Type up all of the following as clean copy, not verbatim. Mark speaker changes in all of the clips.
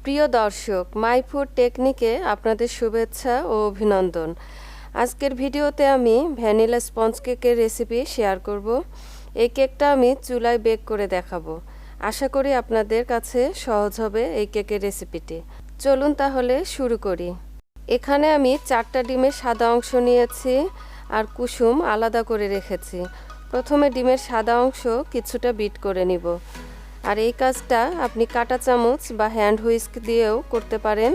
Speaker 1: প্রিয় দর্শক, my food টেকনিকে আপনাদের শুভেচ্ছা ও অভিনন্দন। আজকের ভিডিওতে আমি ভ্যানিলা স্পঞ্জ কেকের রেসিপি শেয়ার করব। এই কেকটা আমি চুলায় বেক করে দেখাবো। আশা করি আপনাদের কাছে সহজ হবে এই কেকের রেসিপিটি। চলুন তাহলে শুরু করি। এখানে আমি 4টা ডিমের সাদা অংশ নিয়েছি আর কুসুম আলাদা করে রেখেছি। প্রথমে ডিমের সাদা অংশ কিছুটা বিট করে নিব। আর এই কাজটা আপনি কাঁটা চামচ বা হ্যান্ড হুইস্ক দিয়েও করতে পারেন,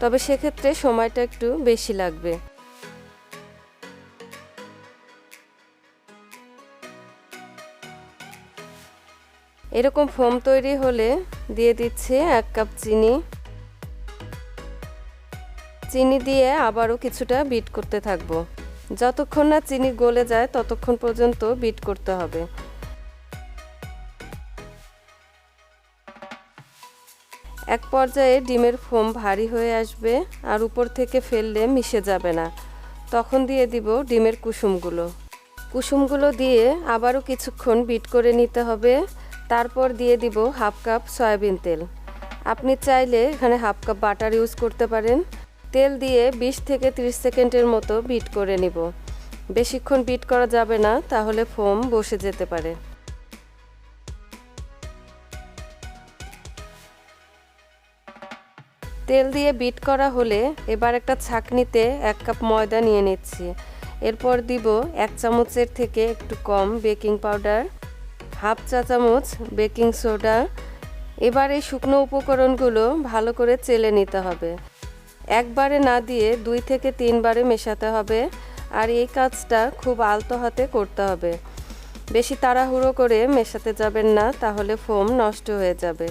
Speaker 1: তবে সেক্ষেত্রে সময়টা একটু বেশি লাগবে। এরকম ফোম তৈরি হলে দিয়ে দিচ্ছি 1 কাপ চিনি। চিনি দিয়ে আবারও কিছুটা বিট করতে থাকবো। যতক্ষণ না চিনি গলে যায় ততক্ষণ পর্যন্ত বিট করতে হবে। এক পর্যায়ে ডিমের ফোম ভারী হয়ে আসবে আর উপর থেকে ফেললে মিশে যাবে না। তখন দিয়ে দিব ডিমের কুসুমগুলো দিয়ে আবারও কিছুক্ষণ বিট করে নিতে হবে। তারপর দিয়ে দিব 1/2 কাপ সয়াবিন তেল। আপনি চাইলে এখানে 1/2 কাপ বাটার ইউজ করতে পারেন। তেল দিয়ে 20 থেকে 30 সেকেন্ডের মতো বিট করে নিব। বেশিক্ষণ বিট করা যাবে না, তাহলে ফোম বসে যেতে পারে। তেল দিয়ে বিট করা হলে এবার একটা ছাঁকনিতে 1 কাপ ময়দা নিয়ে নিচ্ছি। এরপর দিব 1 চামচের থেকে একটু কম বেকিং পাউডার, 1/2 চা চামচ বেকিং সোডা। এবার এই শুকনো উপকরণগুলো ভালো করে চেলে নিতে হবে। একবারে না দিয়ে 2 থেকে 3 বারে মেশাতে হবে। আর এই কাজটা খুব আলতো হাতে করতে হবে। বেশি তাড়াহুড়ো করে মেশাতে যাবেন না, তাহলে ফোম নষ্ট হয়ে যাবে।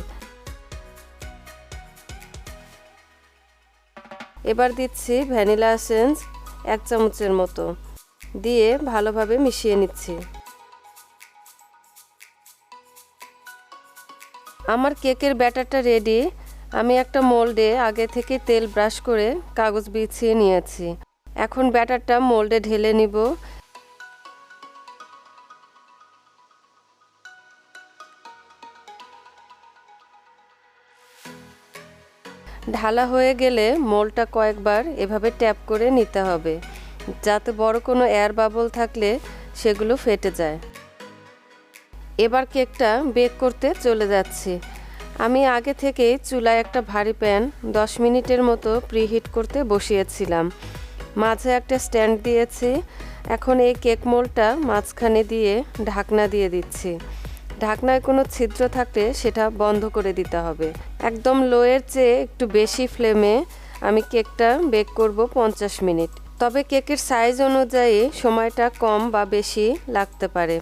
Speaker 1: এবার দিচ্ছি ভ্যানিলা এসেন্স 1 চামচের মতো, দিয়ে ভালোভাবে মিশিয়ে নিচ্ছি। আমার কেকের ব্যাটারটা রেডি। আমি একটা মোল্ডে আগে থেকে তেল ব্রাশ করে কাগজ বিছিয়ে নিয়েছি। এখন ব্যাটারটা মোল্ডে ঢেলে নিব। ঢালা হয়ে গেলে মোল্ডটা কয়েকবার এভাবে ট্যাপ করে নিতে হবে, যাতে বড় কোনো এয়ার বাবল থাকলে সেগুলো ফেটে যায়। এবার কেকটা বেক করতে চলে যাচ্ছি। আমি আগে থেকেই চুলায় একটা ভারী প্যান 10 মিনিটের মতো প্রিহিট করতে বসিয়েছিলাম। মাঝে একটা স্ট্যান্ড দিয়েছি। এখন এই কেক মোল্ডটা মাঝখানে দিয়ে ঢাকনা দিয়ে দিচ্ছি। ঢাকনায় কোনো ছিদ্র থাকলে সেটা বন্ধ করে দিতে হবে। একদম লোয়ের চেয়ে একটু বেশি ফ্লেমে আমি কেকটা বেক করব 50 মিনিট। তবে কেকের সাইজ অনুযায়ী সময়টা কম বা বেশি লাগতে পারে।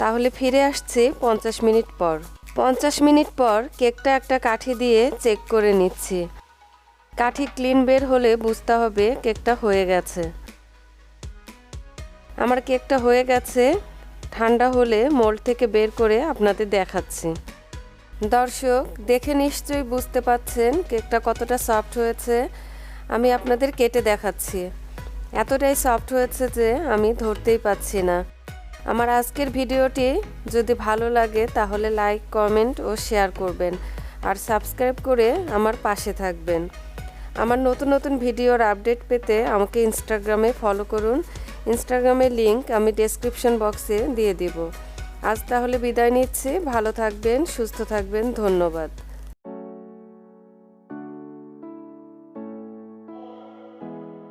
Speaker 1: তাহলে ফিরে আসছি 50 মিনিট পর। 50 মিনিট পর কেকটা একটা কাঠি দিয়ে চেক করে নিচ্ছি। কাঠি ক্লিন বের হলে বুঝতে হবে কেকটা হয়ে গেছে। আমার কেকটা হয়ে গেছে। ঠান্ডা হলে মোল্ড থেকে বের করে আপনাদের দেখাচ্ছি। দর্শক, দেখে নিশ্চয়ই বুঝতে পাচ্ছেন কেকটা কতটা সফট হয়েছে। আমি আপনাদের কেটে দেখাচ্ছি। এতটাই সফট হয়েছে যে আমি ধরতেই পাচ্ছি না। আমার আজকের ভিডিওটি যদি ভালো লাগে তাহলে লাইক, কমেন্ট ও শেয়ার করবেন আর সাবস্ক্রাইব করে আমার পাশে থাকবেন। আমার নতুন নতুন ভিডিওর আপডেট পেতে আমাকে ইনস্টাগ্রামে ফলো করুন। ইনস্টাগ্রামের লিংক আমি ডেসক্রিপশন বক্সে দিয়ে দিব। আজ তাহলে বিদায় নিচ্ছি। ভালো থাকবেন, সুস্থ থাকবেন। ধন্যবাদ।